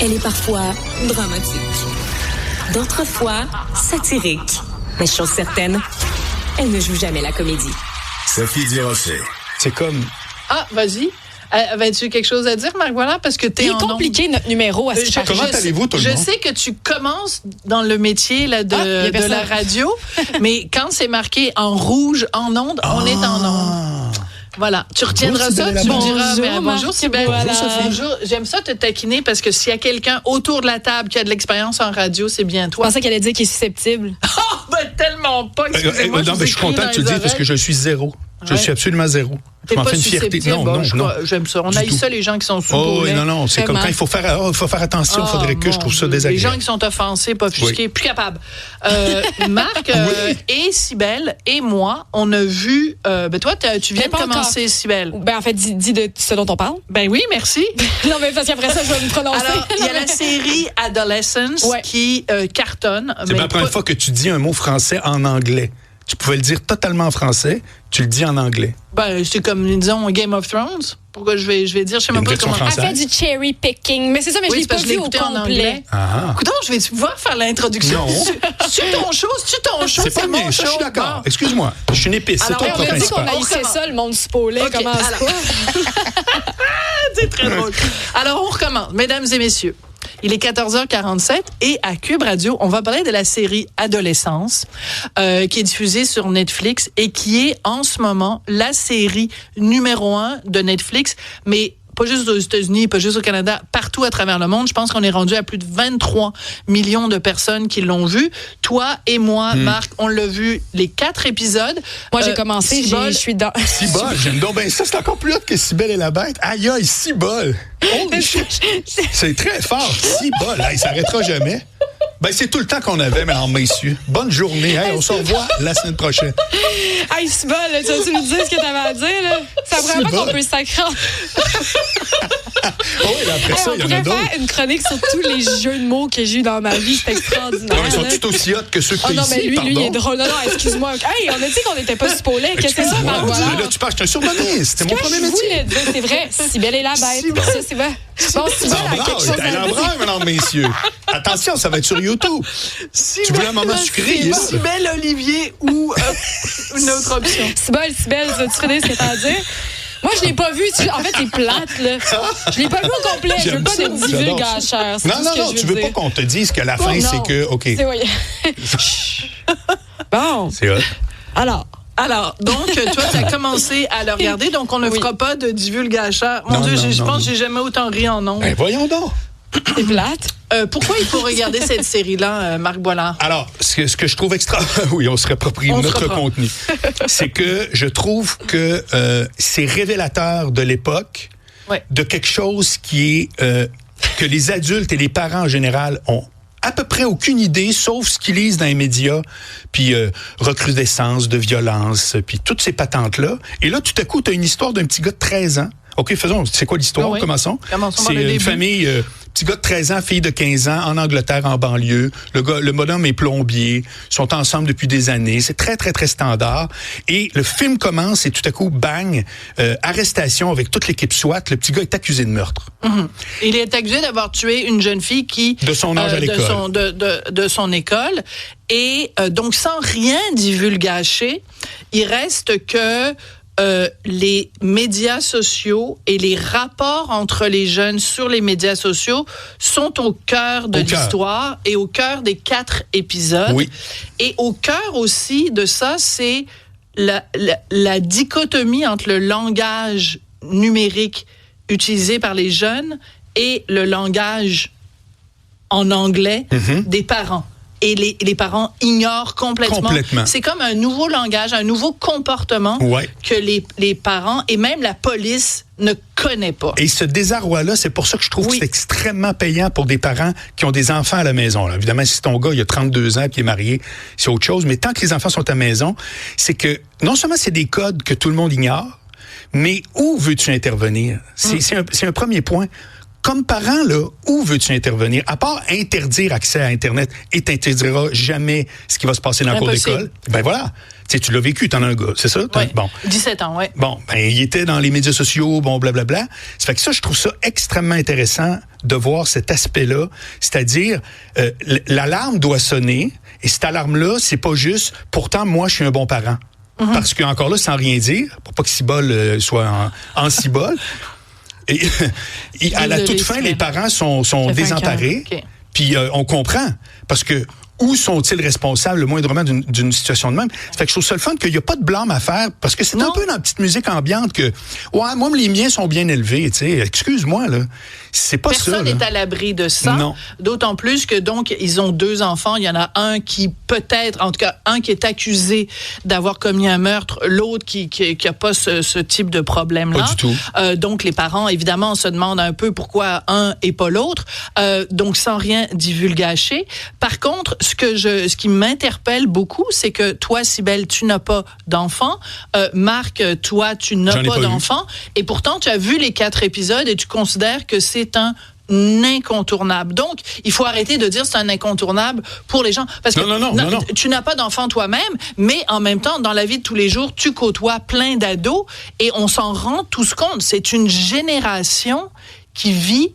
Elle est parfois dramatique, d'autres fois satirique. Mais chose certaine, elle ne joue jamais la comédie. Sophie Durocher. C'est comme... Ah, vas-y. Avais-tu quelque chose à dire, Marc? Voilà, parce que t'es en compliqué notre numéro à ce Comment allez-vous, tout le monde? Je sais que tu commences dans le métier là, de la radio, mais quand c'est marqué en rouge, en onde, on est en onde. Voilà, tu retiendras ça, tu me diras bonjour Cybèle. Voilà. Bonjour, j'aime ça te taquiner parce que s'il y a quelqu'un autour de la table qui a de l'expérience en radio, c'est bien toi. Je pensais qu'elle allait dire qu'il est susceptible. Oh, ben tellement pas, excusez-moi. Non, mais je suis content que tu le dises parce que je suis zéro. Je suis absolument zéro. T'es pas une fierté. susceptible. Non, j'aime ça. On haït ça, les gens qui sont sous oui, non, c'est comme quand il faut faire attention, il faudrait que je trouve ça désagréable. Les gens qui sont offensés, pas offusqués, plus capables. Marc et Cybèle et moi, on a vu... toi, tu viens de commencer, Cybèle. En fait, dis de ce dont on parle. Ben oui, merci. Non, mais parce qu'après ça, je vais me prononcer. Alors, il y a la série Adolescence qui cartonne. C'est la première fois que tu dis un mot français en anglais. Tu pouvais le dire totalement en français, tu le dis en anglais. Ben, c'est comme, disons, Game of Thrones. Pourquoi je vais dire, je sais même pas comment... Elle fait du cherry picking, mais c'est ça, mais je l'ai pas vu au complet. Écoute, je vais pouvoir faire l'introduction. Non. C'est ton show, c'est mon show. Je suis d'accord. Excuse-moi, je suis une épice, c'est toi le principal. On a dit qu'on haïssait ça, le monde spoilé, commence pas. C'est très drôle. Alors, on recommence. Mesdames et messieurs, il est 14h47 et à Cube Radio, on va parler de la série Adolescence qui est diffusée sur Netflix et qui est en ce moment la série numéro 1 de Netflix, mais pas juste aux États-Unis, pas juste au Canada, partout à travers le monde. Je pense qu'on est rendu à plus de 23 millions de personnes qui l'ont vu. Toi et moi, Marc, on l'a vu les 4 épisodes. Moi, j'ai commencé, je suis dans... Cybole, j'aime donc bien ça. C'est encore plus hot que Cybèle et la bête. Aïe, aïe, Cybole. Holy shit. C'est très fort. Cybole, ça s'arrêtera jamais. Ben, c'est tout le temps qu'on avait, mesdames, messieurs. Bonne journée. Hey, on se revoit la semaine prochaine. Hey, Cybole, tu vas-tu nous dire ce que tu avais à dire, là? Ça vraiment qu'on peut sacrer. Après ça, il y en a d'autres. On pourrait faire une chronique sur tous les jeux de mots que j'ai eu dans ma vie. C'est extraordinaire. Non, ils sont tout aussi hot que ceux que tu as ici, mais lui, il est drôle. Non, excuse-moi. Hey, on a dit qu'on n'était pas spoilés. Qu'est-ce que c'est ça, Marc? Là, tu parles, je suis un surnommé. C'était mon premier métier. C'est vrai. Cybèle et la bête. Ça, c'est vrai. Bon, Cybèle a quelque chose à dire. Elle embrasse, mesdames, messieurs. Attention, ça va être sur YouTube. Tu voulais un moment sucré? Cybèle, Olivier ou une autre option? Cybèle, vas-tu finir ce que t'as à dire? Moi, je l'ai pas vu. En fait, c'est plate, là. Je l'ai pas vu au complet. Je veux pas de divulgacheur. Non, tu veux pas qu'on te dise que la fin, c'est que... OK. Bon. C'est hot. Alors, donc, toi, tu as commencé à le regarder, donc on ne fera pas de divulgacheur. Mon Dieu, je pense que j'ai jamais autant ri en ondes. Ben, voyons donc. C'est plate. Pourquoi il faut regarder cette série-là, Marc Boilard? Alors, ce que je trouve oui, on se réapproprie notre contenu. C'est que je trouve que c'est révélateur de l'époque, de quelque chose qui est que les adultes et les parents en général ont à peu près aucune idée, sauf ce qu'ils lisent dans les médias, puis recrudescence de violence, puis toutes ces patentes-là. Et là, tout à coup, tu as une histoire d'un petit gars de 13 ans. OK, c'est quoi l'histoire? Commençons. C'est une famille, petit gars de 13 ans, fille de 15 ans, en Angleterre, en banlieue. Le bonhomme est plombier. Ils sont ensemble depuis des années. C'est très, très, très standard. Et le film commence et tout à coup, bang, arrestation avec toute l'équipe SWAT. Le petit gars est accusé de meurtre. Mm-hmm. Il est accusé d'avoir tué une jeune fille qui... De son âge à l'école. De son école. Et donc, sans rien divulgacher, il reste que... les médias sociaux et les rapports entre les jeunes sur les médias sociaux sont au cœur de l'histoire et au cœur des 4 épisodes. Oui. Et au cœur aussi de ça, c'est la dichotomie entre le langage numérique utilisé par les jeunes et le langage en anglais des parents. Et les parents ignorent complètement. C'est comme un nouveau langage, un nouveau comportement que les parents et même la police ne connaît pas. Et ce désarroi-là, c'est pour ça que je trouve que c'est extrêmement payant pour des parents qui ont des enfants à la maison. Là. Évidemment, si ton gars il a 32 ans et est marié, c'est autre chose. Mais tant que les enfants sont à la maison, c'est que non seulement c'est des codes que tout le monde ignore, mais où veux-tu intervenir? C'est un premier point. comme parent, là, où veux-tu intervenir? À part interdire accès à Internet et t'interdiras jamais ce qui va se passer dans la cour d'école. Ben voilà. Tu l'as vécu, t'en as un gars, c'est ça? Oui. Bon. 17 ans, oui. Bon, ben, il était dans les médias sociaux, bon, blablabla. Ça fait que ça, je trouve ça extrêmement intéressant de voir cet aspect-là. C'est-à-dire, l'alarme doit sonner, et cette alarme-là, c'est pas juste, pourtant, moi, je suis un bon parent. Mm-hmm. Parce que, encore là, sans rien dire, pour pas que Cibole soit en Cibole, et à la toute fin, les parents sont désemparés. Okay. Puis on comprend. Parce que où sont-ils responsables le moindrement d'une situation de même? Ça fait que je trouve ça le fun qu'il n'y a pas de blâme à faire, parce que c'est un peu dans la petite musique ambiante que, ouais, moi, les miens sont bien élevés, tu sais. Excuse-moi, là. C'est pas ça. Personne n'est à l'abri de ça. Non. D'autant plus que, donc, ils ont 2 enfants. Il y en a un qui peut-être, en tout cas, un qui est accusé d'avoir commis un meurtre, l'autre qui a pas ce type de problème-là. Pas du tout. Donc, les parents, évidemment, se demandent un peu pourquoi un et pas l'autre. Donc, sans rien divulgacher. Par contre, ce qui m'interpelle beaucoup, c'est que toi, Cybèle, tu n'as pas d'enfant. Marc, toi, tu n'as pas d'enfant. Et pourtant, tu as vu les 4 épisodes et tu considères que c'est un incontournable. Donc, il faut arrêter de dire c'est un incontournable pour les gens. Parce que non. Tu n'as pas d'enfant toi-même, mais en même temps, dans la vie de tous les jours, tu côtoies plein d'ados et on s'en rend tous compte. C'est une génération qui vit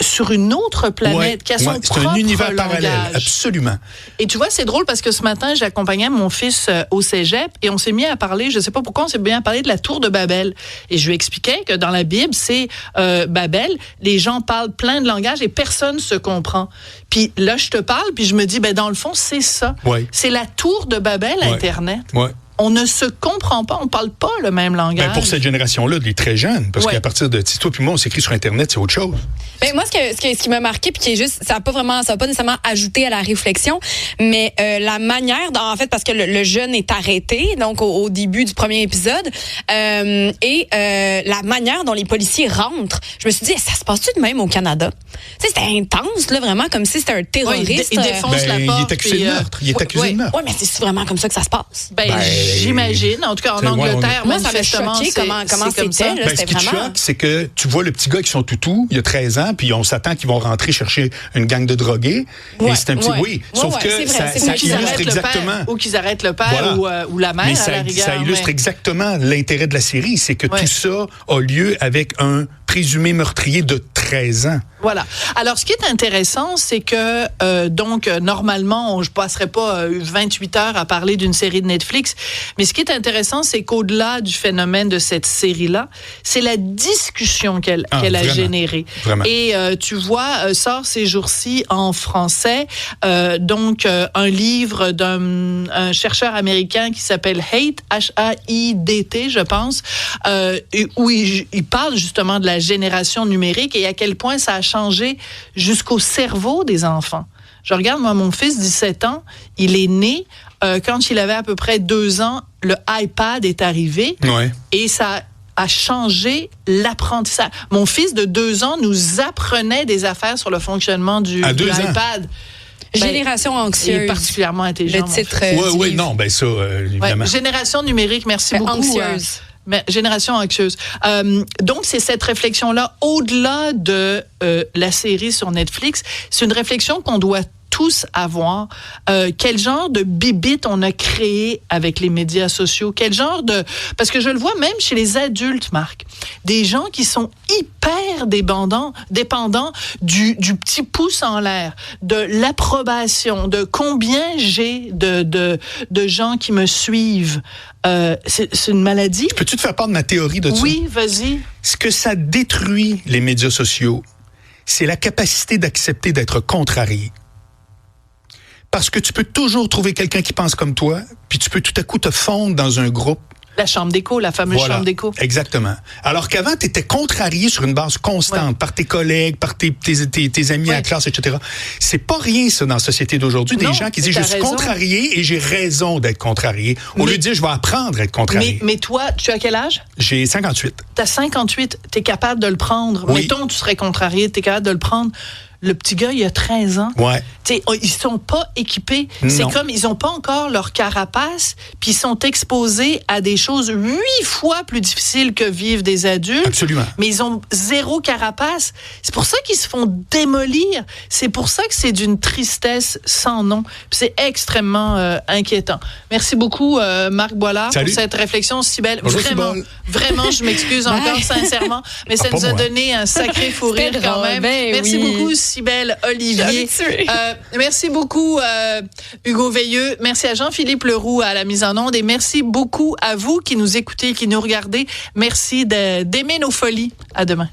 sur une autre planète, qui a son propre langage. C'est un univers parallèle, absolument. Et tu vois, c'est drôle parce que ce matin, j'accompagnais mon fils au cégep et on s'est mis à parler, je ne sais pas pourquoi, on s'est mis à parler de la tour de Babel. Et je lui expliquais que dans la Bible, c'est Babel, les gens parlent plein de langages et personne ne se comprend. Puis là, je te parle, puis je me dis, ben dans le fond, c'est ça. Ouais. C'est la tour de Babel, Internet. Ouais. On ne se comprend pas, on ne parle pas le même langage. Ben pour cette génération-là, les très jeunes, parce qu'à partir de toi puis moi, on s'écrit sur Internet, c'est autre chose. Ben moi, ce qui m'a marqué, puis qui est juste, ça va pas nécessairement ajouter à la réflexion, mais la manière, en fait, parce que le jeune est arrêté, donc au début du premier épisode, et la manière dont les policiers rentrent, je me suis dit, ça se passe-tu de même au Canada? Tu sais, c'était intense, là, vraiment, comme si c'était un terroriste. Il défonce la porte. Il est accusé de meurtre. Il est accusé de meurtre. Oui, mais c'est vraiment comme ça que ça se passe. J'imagine. En tout cas, en Angleterre, moi, ça m'a choqué comment c'était. Là, ce qui te choque, c'est que tu vois le petit gars qui sont toutous, il y a 13 ans, puis on s'attend qu'ils vont rentrer chercher une gang de drogués. Et c'est un petit sauf que ça illustre exactement. Ou qu'ils arrêtent le père ou la mère, à la rigueur. Ça illustre exactement l'intérêt de la série, c'est que tout ça a lieu avec un présumé meurtrier de 13 ans. Voilà. Alors, ce qui est intéressant, c'est que, donc, normalement, je ne passerai pas 28 heures à parler d'une série de Netflix, mais ce qui est intéressant, c'est qu'au-delà du phénomène de cette série-là, c'est la discussion qu'elle a générée. Vraiment. Et tu vois, sort ces jours-ci en français, donc, un livre d'un chercheur américain qui s'appelle Haidt, H-A-I-D-T, je pense, où il parle justement de la génération numérique et à quel point ça a changé jusqu'au cerveau des enfants. Je regarde, moi, mon fils, 17 ans, il est né quand il avait à peu près 2 ans, le iPad est arrivé et ça a changé l'apprentissage. Mon fils de 2 ans nous apprenait des affaires sur le fonctionnement du iPad. Génération anxieuse. Il est particulièrement intelligent. Le titre. Oui, non, ben ça, évidemment. Génération numérique, merci beaucoup. Anxieuse. Génération anxieuse. Donc, c'est cette réflexion-là, au-delà de la série sur Netflix, c'est une réflexion qu'on doit tous avoir. Quel genre de bibite on a créé avec les médias sociaux? Quel genre de... Parce que je le vois même chez les adultes, Marc. Des gens qui sont hyper dépendants du petit pouce en l'air, de l'approbation, de combien j'ai de gens qui me suivent. C'est une maladie. Peux-tu te faire part de ma théorie de ça? Oui, vas-y. Ce que ça détruit, les médias sociaux, c'est la capacité d'accepter d'être contrarié. Parce que tu peux toujours trouver quelqu'un qui pense comme toi, puis tu peux tout à coup te fondre dans un groupe. La chambre d'écho, la fameuse chambre d'écho. Exactement. Alors qu'avant, tu étais contrarié sur une base constante par tes collègues, par tes amis à la classe, etc. C'est pas rien, ça, dans la société d'aujourd'hui. Des gens qui disent, je suis contrarié et j'ai raison d'être contrarié. Au lieu de dire, je vais apprendre à être contrarié. Mais toi, tu as quel âge? J'ai 58. T'as 58, t'es capable de le prendre. Oui. Mettons, tu serais contrarié, t'es capable de le prendre. le petit gars, il a 13 ans. Ouais. T'sais, ils sont pas équipés. Non. C'est comme, ils ont pas encore leur carapace, puis ils sont exposés à des choses 8 fois plus difficiles que vivent des adultes. Absolument. Mais ils ont 0 carapace. C'est pour ça qu'ils se font démolir. C'est pour ça que c'est d'une tristesse sans nom. Puis c'est extrêmement inquiétant. Merci beaucoup, Marc Boilard, pour cette réflexion si belle. Bonjour, Vraiment, je m'excuse encore sincèrement, mais ça nous a donné un sacré fou rire quand même. Merci beaucoup, Cybèle Olivier. Merci beaucoup, Hugo Veilleux. Merci à Jean-Philippe Leroux à la mise en onde et merci beaucoup à vous qui nous écoutez, qui nous regardez. Merci d'aimer nos folies. À demain.